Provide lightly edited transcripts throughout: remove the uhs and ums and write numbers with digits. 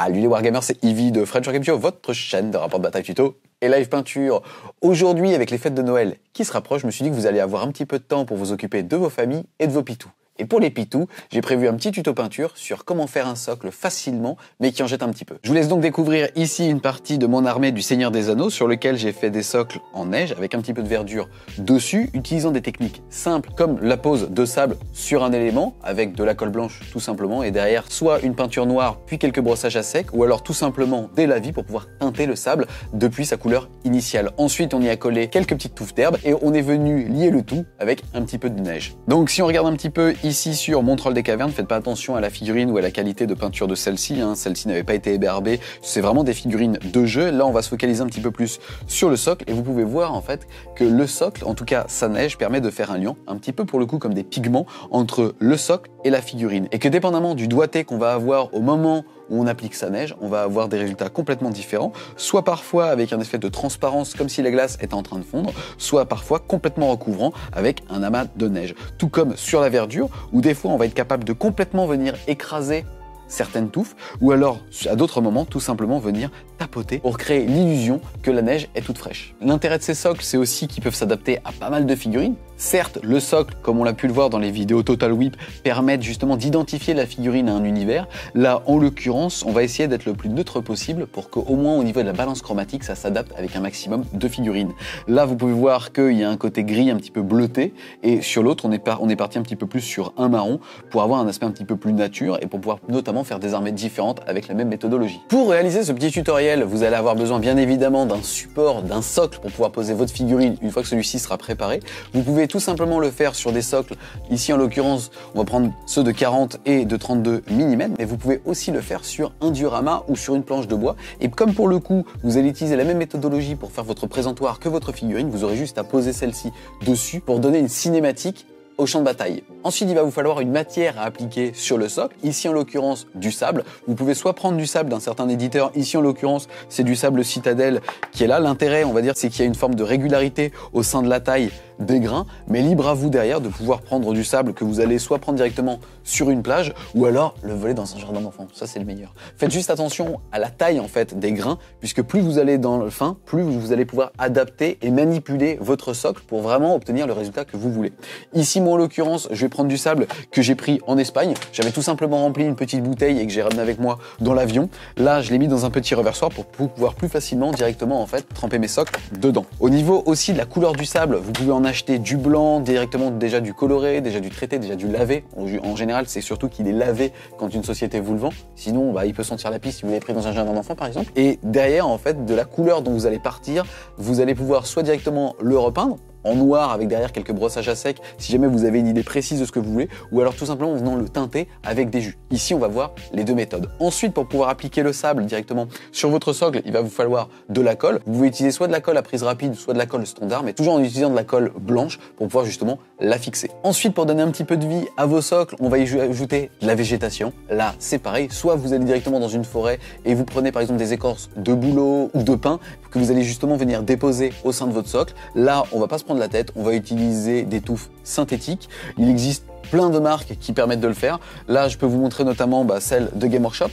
Salut les Wargamers, c'est Ivy de French Wargame Show, votre chaîne de rapport de bataille tuto et live peinture. Aujourd'hui, avec les fêtes de Noël qui se rapprochent, je me suis dit que vous allez avoir un petit peu de temps pour vous occuper de vos familles et de vos pitous. Et pour les pitous, j'ai prévu un petit tuto peinture sur comment faire un socle facilement, mais qui en jette un petit peu. Je vous laisse donc découvrir ici une partie de mon armée du Seigneur des Anneaux, sur lequel j'ai fait des socles en neige, avec un petit peu de verdure dessus, utilisant des techniques simples, comme la pose de sable sur un élément, avec de la colle blanche tout simplement, et derrière, soit une peinture noire, puis quelques brossages à sec, ou alors tout simplement des lavis pour pouvoir teinter le sable depuis sa couleur initiale. Ensuite, on y a collé quelques petites touffes d'herbe, et on est venu lier le tout avec un petit peu de neige. Donc si on regarde un petit peu ici sur mon troll des cavernes, faites pas attention à la figurine ou à la qualité de peinture de celle-ci, celle-ci n'avait pas été éberbée, c'est vraiment des figurines de jeu. Là on va se focaliser un petit peu plus sur le socle et vous pouvez voir en fait que le socle, en tout cas sa neige, permet de faire un lien, un petit peu pour le coup comme des pigments entre le socle et la figurine. Et que dépendamment du doigté qu'on va avoir au moment où on applique sa neige, on va avoir des résultats complètement différents, soit parfois avec un effet de transparence comme si la glace était en train de fondre, soit parfois complètement recouvrant avec un amas de neige. Tout comme sur la verdure, où des fois on va être capable de complètement venir écraser certaines touffes, ou alors à d'autres moments tout simplement venir tapoter pour créer l'illusion que la neige est toute fraîche. L'intérêt de ces socles, c'est aussi qu'ils peuvent s'adapter à pas mal de figurines. Certes, le socle, comme on l'a pu le voir dans les vidéos Total Whip, permet justement d'identifier la figurine à un univers. Là, en l'occurrence, on va essayer d'être le plus neutre possible pour qu'au moins au niveau de la balance chromatique, ça s'adapte avec un maximum de figurines. Là, vous pouvez voir qu'il y a un côté gris un petit peu bleuté, et sur l'autre, on est parti un petit peu plus sur un marron pour avoir un aspect un petit peu plus nature et pour pouvoir notamment faire des armées différentes avec la même méthodologie. Pour réaliser ce petit tutoriel, vous allez avoir besoin bien évidemment d'un support, d'un socle pour pouvoir poser votre figurine une fois que celui-ci sera préparé. Vous pouvez tout simplement le faire sur des socles. Ici en l'occurrence, on va prendre ceux de 40 et de 32 mm, mais vous pouvez aussi le faire sur un diorama ou sur une planche de bois. Et comme pour le coup, vous allez utiliser la même méthodologie pour faire votre présentoir que votre figurine, vous aurez juste à poser celle-ci dessus pour donner une cinématique au champ de bataille. Ensuite, il va vous falloir une matière à appliquer sur le socle, ici en l'occurrence du sable. Vous pouvez soit prendre du sable d'un certain éditeur, ici en l'occurrence c'est du sable Citadel qui est là. L'intérêt, on va dire, c'est qu'il y a une forme de régularité au sein de la taille des grains, mais libre à vous derrière de pouvoir prendre du sable que vous allez soit prendre directement sur une plage ou alors le voler dans un jardin d'enfants. Ça, c'est le meilleur. Faites juste attention à la taille en fait des grains, puisque plus vous allez dans le fin, plus vous allez pouvoir adapter et manipuler votre socle pour vraiment obtenir le résultat que vous voulez. Ici, moi en l'occurrence, je vais prendre du sable que j'ai pris en Espagne. J'avais tout simplement rempli une petite bouteille et que j'ai ramené avec moi dans l'avion. Là, je l'ai mis dans un petit reversoir pour pouvoir plus facilement directement en fait tremper mes socles dedans. Au niveau aussi de la couleur du sable, vous pouvez en acheter du blanc, directement déjà du coloré, déjà du traité, déjà du lavé. En général, c'est surtout qu'il est lavé quand une société vous le vend. Sinon, il peut sentir la pisse si vous l'avez pris dans un jardin d'enfant par exemple. Et derrière, en fait, de la couleur dont vous allez partir, vous allez pouvoir soit directement le repeindre en noir avec derrière quelques brossages à sec si jamais vous avez une idée précise de ce que vous voulez, ou alors tout simplement en venant le teinter avec des jus. Ici on va voir les deux méthodes. Ensuite, pour pouvoir appliquer le sable directement sur votre socle, il va vous falloir de la colle. Vous pouvez utiliser soit de la colle à prise rapide, soit de la colle standard, mais toujours en utilisant de la colle blanche pour pouvoir justement la fixer. Ensuite, pour donner un petit peu de vie à vos socles, on va y ajouter de la végétation. Là c'est pareil, soit vous allez directement dans une forêt et vous prenez par exemple des écorces de bouleau ou de pin que vous allez justement venir déposer au sein de votre socle. Là on va pas se prendre la tête, on va utiliser des touffes synthétiques. Il existe plein de marques qui permettent de le faire. Là, je peux vous montrer notamment celle de Game Workshop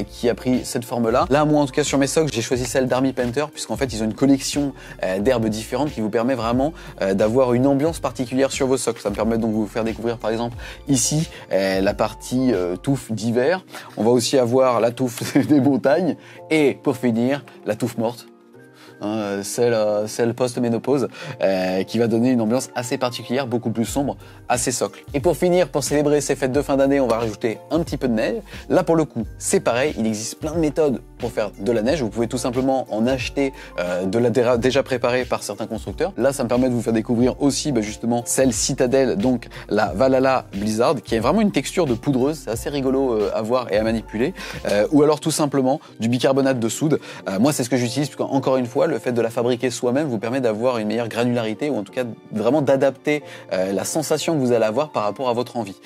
qui a pris cette forme-là. Là, moi, en tout cas, sur mes socles, j'ai choisi celle d'Army Painter puisqu'en fait, ils ont une collection d'herbes différentes qui vous permet vraiment d'avoir une ambiance particulière sur vos socles. Ça me permet donc de vous faire découvrir, par exemple, ici, la partie touffe d'hiver. On va aussi avoir la touffe des montagnes et, pour finir, la touffe morte. Celle post-ménopause qui va donner une ambiance assez particulière, beaucoup plus sombre à ces socles. Et pour finir, pour célébrer ces fêtes de fin d'année, on va rajouter un petit peu de neige. Là pour le coup, c'est pareil, il existe plein de méthodes pour faire de la neige. Vous pouvez tout simplement en acheter déjà préparée par certains constructeurs. Là, ça me permet de vous faire découvrir aussi justement celle Citadel, donc la Valhalla Blizzard, qui est vraiment une texture de poudreuse, c'est assez rigolo à voir et à manipuler. Ou alors tout simplement du bicarbonate de soude. Moi, c'est ce que j'utilise, parce qu'encore une fois, le fait de la fabriquer soi-même vous permet d'avoir une meilleure granularité ou en tout cas vraiment d'adapter la sensation que vous allez avoir par rapport à votre envie.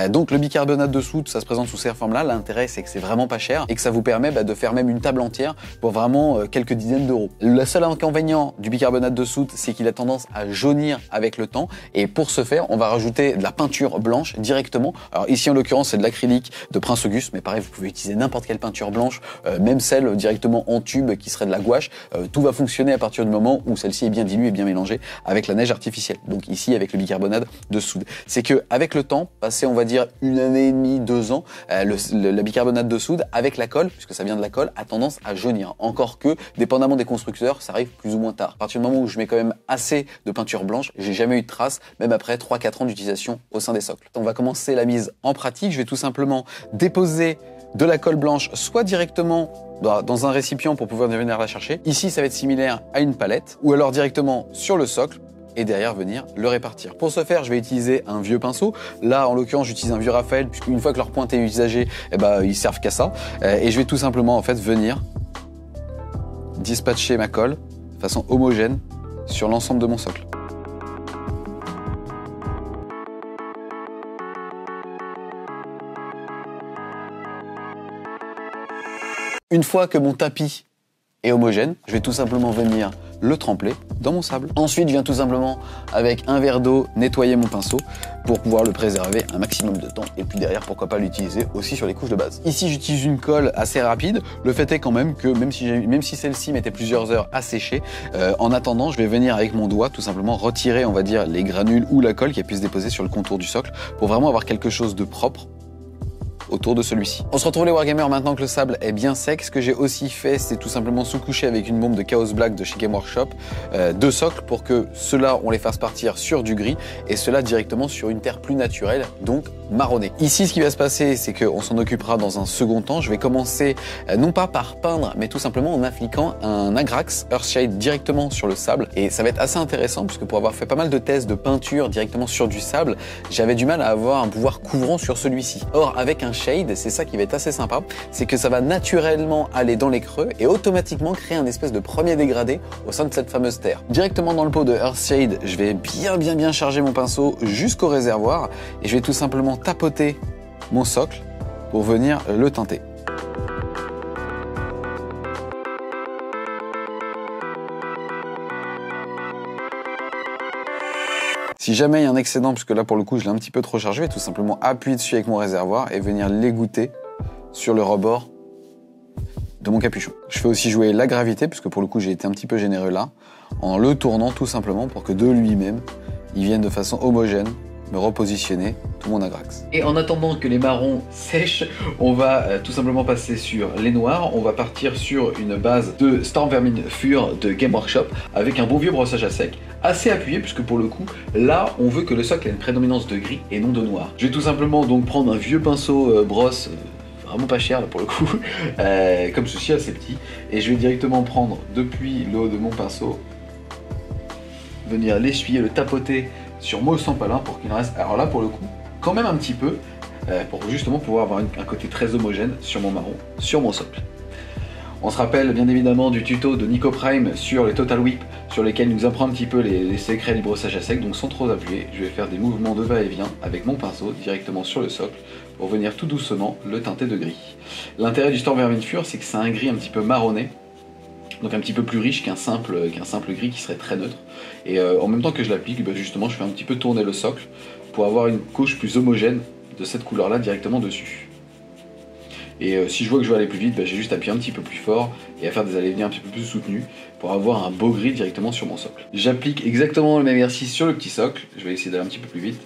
Donc le bicarbonate de soude, ça se présente sous ces formes-là. L'intérêt, c'est que c'est vraiment pas cher et que ça vous permet de faire même une table entière pour vraiment quelques dizaines d'euros. Le seul inconvénient du bicarbonate de soude, c'est qu'il a tendance à jaunir avec le temps et pour ce faire, on va rajouter de la peinture blanche directement. Alors ici en l'occurrence, c'est de l'acrylique de Prince Auguste, mais pareil, vous pouvez utiliser n'importe quelle peinture blanche, même celle directement en tube qui serait de la gouache. Tout va fonctionner à partir du moment où celle-ci est bien diluée et bien mélangée avec la neige artificielle. Donc ici avec le bicarbonate de soude. C'est que avec le temps, passé on va dire 1 année et demie, 2 ans, le bicarbonate de soude avec la colle, puisque ça vient de la colle, a tendance à jaunir. Encore que, dépendamment des constructeurs, ça arrive plus ou moins tard. À partir du moment où je mets quand même assez de peinture blanche, j'ai jamais eu de traces, même après 3-4 ans d'utilisation au sein des socles. On va commencer la mise en pratique. Je vais tout simplement déposer de la colle blanche, soit directement dans un récipient pour pouvoir venir la chercher. Ici, ça va être similaire à une palette, ou alors directement sur le socle, et derrière venir le répartir. Pour ce faire, je vais utiliser un vieux pinceau. Là, en l'occurrence, j'utilise un vieux Raphaël, puisqu'une fois que leur pointe est usagée, ils servent qu'à ça. Et je vais tout simplement en fait venir dispatcher ma colle de façon homogène sur l'ensemble de mon socle. Une fois que mon tapis est homogène, je vais tout simplement venir le tremper dans mon sable. Ensuite, je viens tout simplement avec un verre d'eau nettoyer mon pinceau pour pouvoir le préserver un maximum de temps et puis derrière, pourquoi pas l'utiliser aussi sur les couches de base. Ici, j'utilise une colle assez rapide. Le fait est quand même que même si celle-ci mettait plusieurs heures à sécher, en attendant, je vais venir avec mon doigt tout simplement retirer, on va dire, les granules ou la colle qui a pu se déposer sur le contour du socle pour vraiment avoir quelque chose de propre autour de celui-ci. On se retrouve les Wargamers maintenant que le sable est bien sec. Ce que j'ai aussi fait, c'est tout simplement sous-coucher avec une bombe de Chaos Black de chez Game Workshop 2 socles pour que ceux-là, on les fasse partir sur du gris et ceux-là directement sur une terre plus naturelle, donc marronnée. Ici, ce qui va se passer, c'est qu'on s'en occupera dans un second temps. Je vais commencer non pas par peindre, mais tout simplement en appliquant un Agrax Earthshade directement sur le sable. Et ça va être assez intéressant puisque pour avoir fait pas mal de tests de peinture directement sur du sable, j'avais du mal à avoir un pouvoir couvrant sur celui-ci. Or, avec un shade, c'est ça qui va être assez sympa, c'est que ça va naturellement aller dans les creux et automatiquement créer un espèce de premier dégradé au sein de cette fameuse terre. Directement dans le pot de Earthshade, je vais bien charger mon pinceau jusqu'au réservoir et je vais tout simplement tapoter mon socle pour venir le teinter. Si jamais il y a un excédent, puisque là pour le coup je l'ai un petit peu trop chargé, je vais tout simplement appuyer dessus avec mon réservoir et venir l'égoutter sur le rebord de mon capuchon. Je fais aussi jouer la gravité, puisque pour le coup j'ai été un petit peu généreux là, en le tournant tout simplement pour que de lui-même, il vienne de façon homogène me repositionner tout mon Agrax. Et en attendant que les marrons sèchent, on va tout simplement passer sur les noirs. On va partir sur une base de Storm Vermin Fur de Game Workshop avec un bon vieux brossage à sec, assez appuyé puisque pour le coup, là, on veut que le socle ait une prédominance de gris et non de noir. Je vais tout simplement donc prendre un vieux pinceau brosse, vraiment pas cher là pour le coup, comme ceci assez petit, et je vais directement prendre depuis le haut de mon pinceau, venir l'essuyer, le tapoter sur mon sempalin pour qu'il en reste, alors là pour le coup, quand même un petit peu, pour justement pouvoir avoir un côté très homogène sur mon marron, sur mon socle. On se rappelle bien évidemment du tuto de Nico Prime sur les Total Whip, sur lesquels il nous apprend un petit peu les secrets du brossage à sec, donc sans trop appuyer, je vais faire des mouvements de va-et-vient avec mon pinceau directement sur le socle pour venir tout doucement le teinter de gris. L'intérêt du Storm Vermin Fur, c'est que c'est un gris un petit peu marronné, donc un petit peu plus riche qu'un simple gris qui serait très neutre. Et en même temps que je l'applique, justement je fais un petit peu tourner le socle pour avoir une couche plus homogène de cette couleur là directement dessus. Et si je vois que je veux aller plus vite, j'ai juste appuyé un petit peu plus fort et à faire des allées-venues un petit peu plus soutenues pour avoir un beau gris directement sur mon socle. J'applique exactement le même exercice sur le petit socle, je vais essayer d'aller un petit peu plus vite.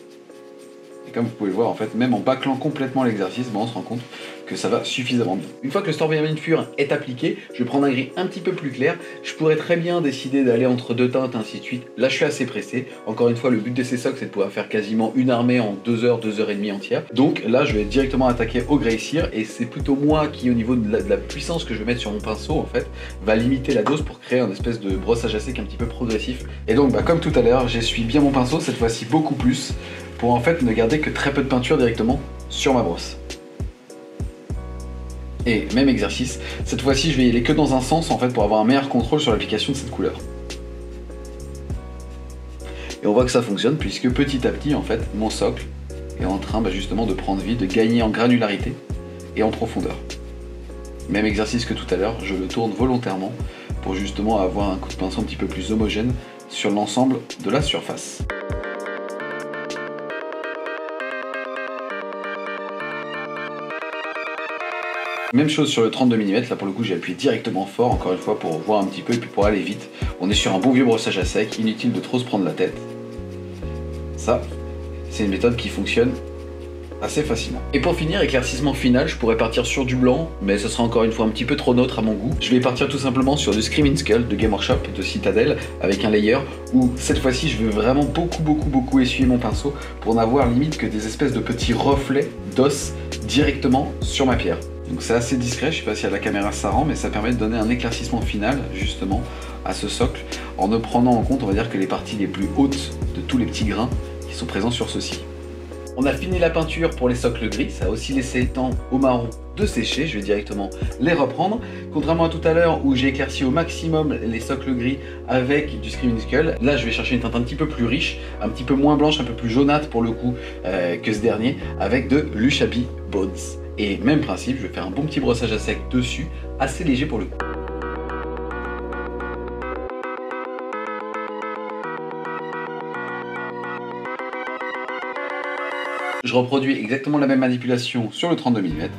Et comme vous pouvez le voir, en fait, même en bâclant complètement l'exercice, on se rend compte que ça va suffisamment bien. Une fois que le Storm Vermin Fur est appliqué, je vais prendre un gris un petit peu plus clair. Je pourrais très bien décider d'aller entre deux teintes, ainsi de suite. Là, je suis assez pressé. Encore une fois, le but de ces socles, c'est de pouvoir faire quasiment une armée en 2 heures, 2 heures et demie entière. Donc là, je vais directement attaquer au Grey Seer, et c'est plutôt moi qui, au niveau de la puissance que je vais mettre sur mon pinceau, en fait, va limiter la dose pour créer un espèce de brossage à sec un petit peu progressif. Et donc, comme tout à l'heure, j'essuie bien mon pinceau, cette fois-ci beaucoup plus, pour en fait ne garder que très peu de peinture directement sur ma brosse. Et même exercice, cette fois-ci je vais y aller que dans un sens en fait pour avoir un meilleur contrôle sur l'application de cette couleur. Et on voit que ça fonctionne puisque petit à petit en fait mon socle est en train justement de prendre vie, de gagner en granularité et en profondeur. Même exercice que tout à l'heure, je le tourne volontairement pour justement avoir un coup de pinceau un petit peu plus homogène sur l'ensemble de la surface. Même chose sur le 32 mm, là pour le coup j'ai appuyé directement fort, encore une fois pour voir un petit peu et puis pour aller vite. On est sur un bon vieux brossage à sec, inutile de trop se prendre la tête. Ça, c'est une méthode qui fonctionne assez facilement. Et pour finir, éclaircissement final, je pourrais partir sur du blanc, mais ce sera encore une fois un petit peu trop neutre à mon goût. Je vais partir tout simplement sur du Screaming Skull de Game Workshop, de Citadel, avec un layer où cette fois-ci je veux vraiment beaucoup essuyer mon pinceau pour n'avoir limite que des espèces de petits reflets d'os directement sur ma pierre. Donc c'est assez discret, je sais pas si à la caméra ça rend, mais ça permet de donner un éclaircissement final justement à ce socle en ne prenant en compte, on va dire, que les parties les plus hautes de tous les petits grains qui sont présents sur ceux-ci. On a fini la peinture pour les socles gris, ça a aussi laissé le temps au marron de sécher, je vais directement les reprendre. Contrairement à tout à l'heure où j'ai éclairci au maximum les socles gris avec du Screaming Skull, là je vais chercher une teinte un petit peu plus riche, un petit peu moins blanche, un peu plus jaunâtre pour le coup que ce dernier, avec de l'Ushabti Bones. Et même principe, je vais faire un bon petit brossage à sec dessus, assez léger pour le coup. Je reproduis exactement la même manipulation sur le 32 mm.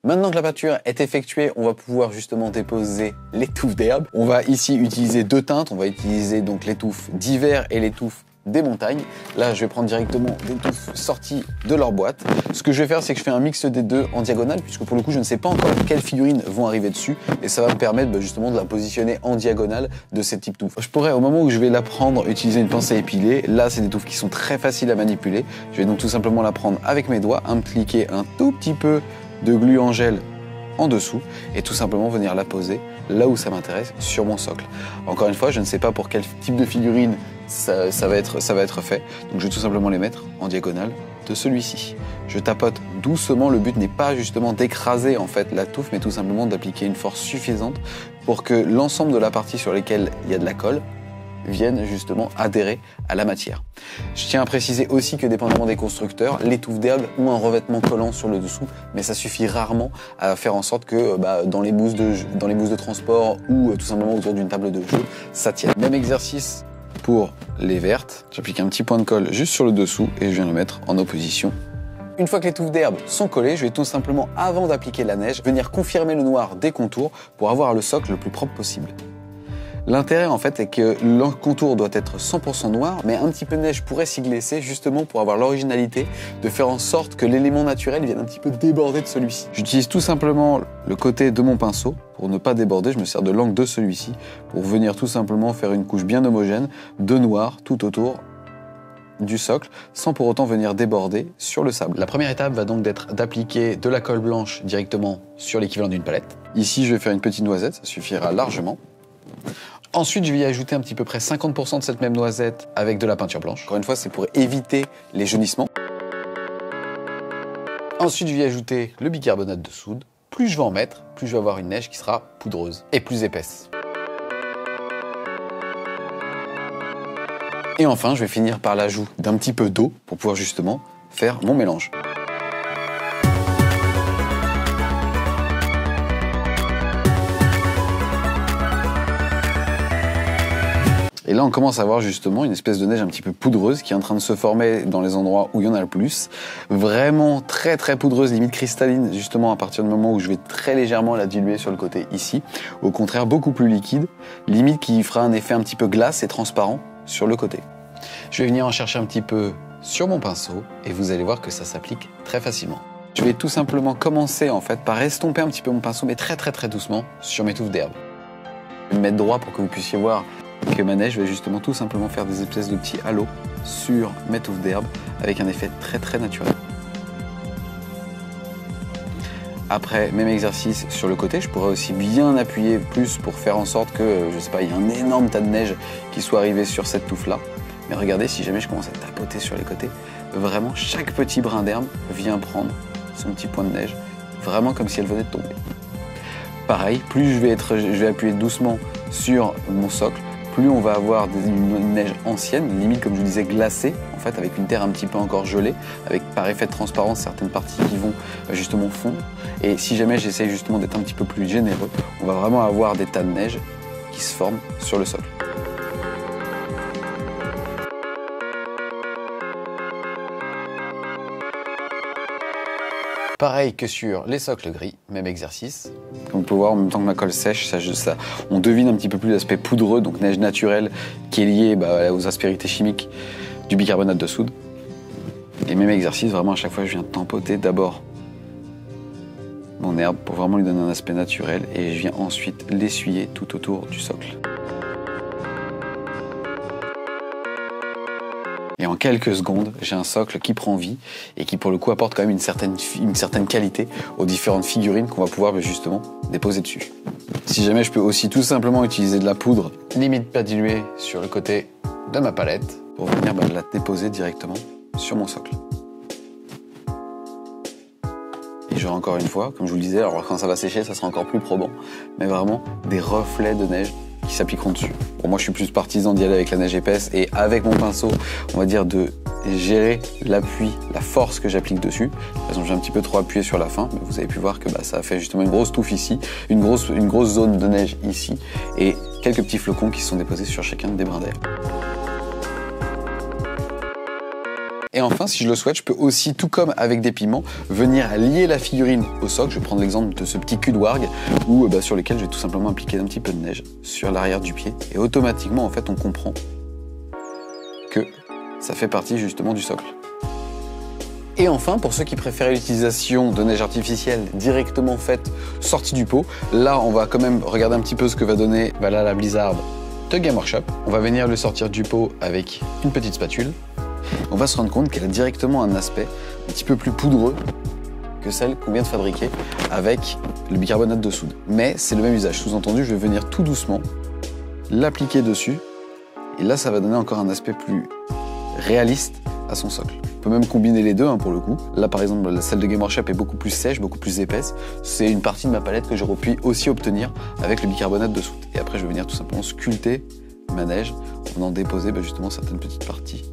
Maintenant que la peinture est effectuée, on va pouvoir justement déposer les touffes d'herbe. On va ici utiliser deux teintes. On va utiliser donc les touffes d'hiver et les touffes des montagnes. Là, je vais prendre directement des touffes sorties de leur boîte. Ce que je vais faire, c'est que je fais un mix des deux en diagonale, puisque pour le coup, je ne sais pas encore quelles figurines vont arriver dessus, et ça va me permettre justement de la positionner en diagonale de ces types touffes. Je pourrais, au moment où je vais la prendre, utiliser une pince à épiler. Là, c'est des touffes qui sont très faciles à manipuler. Je vais donc tout simplement la prendre avec mes doigts, impliquer un tout petit peu de glu en gel en dessous et tout simplement venir la poser là où ça m'intéresse sur mon socle. Encore une fois, je ne sais pas pour quel type de figurine ça va être fait, donc je vais tout simplement les mettre en diagonale de celui-ci. Je tapote doucement, le but n'est pas justement d'écraser en fait la touffe, mais tout simplement d'appliquer une force suffisante pour que l'ensemble de la partie sur laquelle il y a de la colle viennent justement adhérer à la matière. Je tiens à préciser aussi que dépendamment des constructeurs, les touffes d'herbe ont un revêtement collant sur le dessous, mais ça suffit rarement à faire en sorte que dans les mousses de transport ou tout simplement autour d'une table de jeu, ça tienne. Même exercice pour les vertes, j'applique un petit point de colle juste sur le dessous et je viens le mettre en opposition. Une fois que les touffes d'herbe sont collées, je vais tout simplement, avant d'appliquer la neige, venir confirmer le noir des contours pour avoir le socle le plus propre possible. L'intérêt en fait est que le contour doit être 100% noir, mais un petit peu de neige pourrait s'y glisser justement pour avoir l'originalité de faire en sorte que l'élément naturel vienne un petit peu déborder de celui-ci. J'utilise tout simplement le côté de mon pinceau pour ne pas déborder, je me sers de l'angle de celui-ci pour venir tout simplement faire une couche bien homogène de noir tout autour du socle sans pour autant venir déborder sur le sable. La première étape va donc d'être d'appliquer de la colle blanche directement sur l'équivalent d'une palette. Ici je vais faire une petite noisette, ça suffira largement. Ensuite, je vais y ajouter un petit peu près 50% de cette même noisette avec de la peinture blanche. Encore une fois, c'est pour éviter les jaunissements. Ensuite, je vais y ajouter le bicarbonate de soude. Plus je vais en mettre, plus je vais avoir une neige qui sera poudreuse et plus épaisse. Et enfin, je vais finir par l'ajout d'un petit peu d'eau pour pouvoir justement faire mon mélange. Et là, on commence à voir justement une espèce de neige un petit peu poudreuse qui est en train de se former dans les endroits où il y en a le plus. Vraiment très poudreuse, limite cristalline, justement à partir du moment où je vais très légèrement la diluer sur le côté ici. Au contraire, beaucoup plus liquide, limite qui fera un effet un petit peu glace et transparent sur le côté. Je vais venir en chercher un petit peu sur mon pinceau et vous allez voir que ça s'applique très facilement. Je vais tout simplement commencer en fait par estomper un petit peu mon pinceau, mais très doucement sur mes touffes d'herbe. Je vais me mettre droit pour que vous puissiez voir que ma neige va justement tout simplement faire des espèces de petits halos sur mes touffes d'herbe avec un effet très naturel. Après, même exercice sur le côté, je pourrais aussi bien appuyer plus pour faire en sorte que, je sais pas, il y a un énorme tas de neige qui soit arrivé sur cette touffe-là. Mais regardez, si jamais je commence à tapoter sur les côtés, vraiment chaque petit brin d'herbe vient prendre son petit point de neige, vraiment comme si elle venait de tomber. Pareil, plus je vais appuyer doucement sur mon socle, plus on va avoir une neige ancienne, limite comme je vous disais glacée, en fait avec une terre un petit peu encore gelée, avec par effet de transparence certaines parties qui vont justement fondre. Et si jamais j'essaye justement d'être un petit peu plus généreux, on va vraiment avoir des tas de neige qui se forment sur le socle. Pareil que sur les socles gris, même exercice. Comme vous pouvez voir, en même temps que ma colle sèche, on devine un petit peu plus l'aspect poudreux, donc neige naturelle, qui est lié aux aspérités chimiques du bicarbonate de soude. Et même exercice, vraiment à chaque fois je viens tampoter d'abord mon herbe pour vraiment lui donner un aspect naturel et je viens ensuite l'essuyer tout autour du socle. Et en quelques secondes, j'ai un socle qui prend vie et qui pour le coup apporte quand même une certaine qualité aux différentes figurines qu'on va pouvoir justement déposer dessus. Si jamais je peux aussi tout simplement utiliser de la poudre, limite pas diluée, sur le côté de ma palette pour venir la déposer directement sur mon socle. Et j'aurai encore une fois, comme je vous le disais, alors quand ça va sécher, ça sera encore plus probant, mais vraiment des reflets de neige qui s'appliqueront dessus. Bon, moi je suis plus partisan d'y aller avec la neige épaisse et avec mon pinceau, on va dire de gérer l'appui, la force que j'applique dessus. Par exemple, j'ai un petit peu trop appuyé sur la fin, mais vous avez pu voir que ça a fait justement une grosse touffe ici, une grosse zone de neige ici et quelques petits flocons qui se sont déposés sur chacun des brins d'herbe. Et enfin, si je le souhaite, je peux aussi, tout comme avec des piments, venir lier la figurine au socle. Je vais prendre l'exemple de ce petit cul de warg, sur lequel je vais tout simplement appliquer un petit peu de neige sur l'arrière du pied. Et automatiquement, en fait, on comprend que ça fait partie justement du socle. Et enfin, pour ceux qui préfèrent l'utilisation de neige artificielle directement faite, sortie du pot, là, on va quand même regarder un petit peu ce que va donner la Blizzard de Game Workshop. On va venir le sortir du pot avec une petite spatule. On va se rendre compte qu'elle a directement un aspect un petit peu plus poudreux que celle qu'on vient de fabriquer avec le bicarbonate de soude. Mais c'est le même usage. Sous-entendu, je vais venir tout doucement l'appliquer dessus. Et là, ça va donner encore un aspect plus réaliste à son socle. On peut même combiner les deux pour le coup. Là, par exemple, celle de Game Workshop est beaucoup plus sèche, beaucoup plus épaisse. C'est une partie de ma palette que j'aurais pu aussi obtenir avec le bicarbonate de soude. Et après, je vais venir tout simplement sculpter ma neige en venant déposer justement certaines petites parties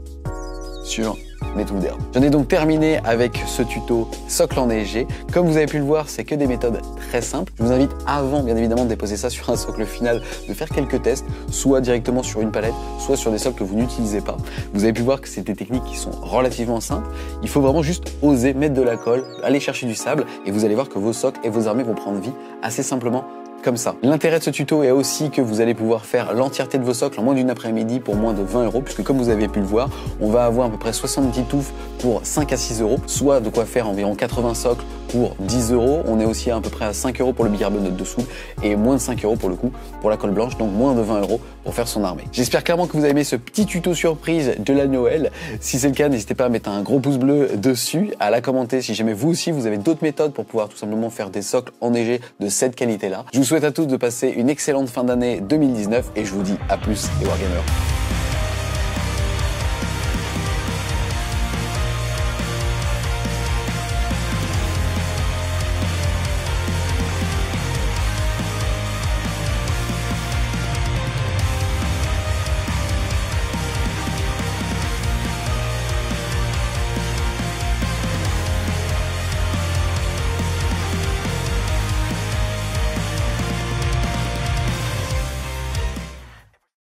sur mes touffes d'herbe. J'en ai donc terminé avec ce tuto socle enneigé. Comme vous avez pu le voir, c'est que des méthodes très simples. Je vous invite avant, bien évidemment, de déposer ça sur un socle final, de faire quelques tests, soit directement sur une palette, soit sur des socles que vous n'utilisez pas. Vous avez pu voir que c'est des techniques qui sont relativement simples. Il faut vraiment juste oser mettre de la colle, aller chercher du sable, et vous allez voir que vos socles et vos armées vont prendre vie assez simplement comme ça. L'intérêt de ce tuto est aussi que vous allez pouvoir faire l'entièreté de vos socles en moins d'une après-midi pour moins de 20 €, puisque comme vous avez pu le voir, on va avoir à peu près 70 touffes pour 5 à 6 €, soit de quoi faire environ 80 socles pour 10 €. On est aussi à peu près à 5 € pour le bicarbonate de soude et moins de 5 € pour le coup pour la colle blanche, donc moins de 20 € pour faire son armée. J'espère clairement que vous avez aimé ce petit tuto surprise de la Noël. Si c'est le cas, n'hésitez pas à mettre un gros pouce bleu dessus, à la commenter si jamais vous aussi vous avez d'autres méthodes pour pouvoir tout simplement faire des socles enneigés de cette qualité-là. Je vous souhaite à tous de passer une excellente fin d'année 2019 et je vous dis à plus les Wargamers.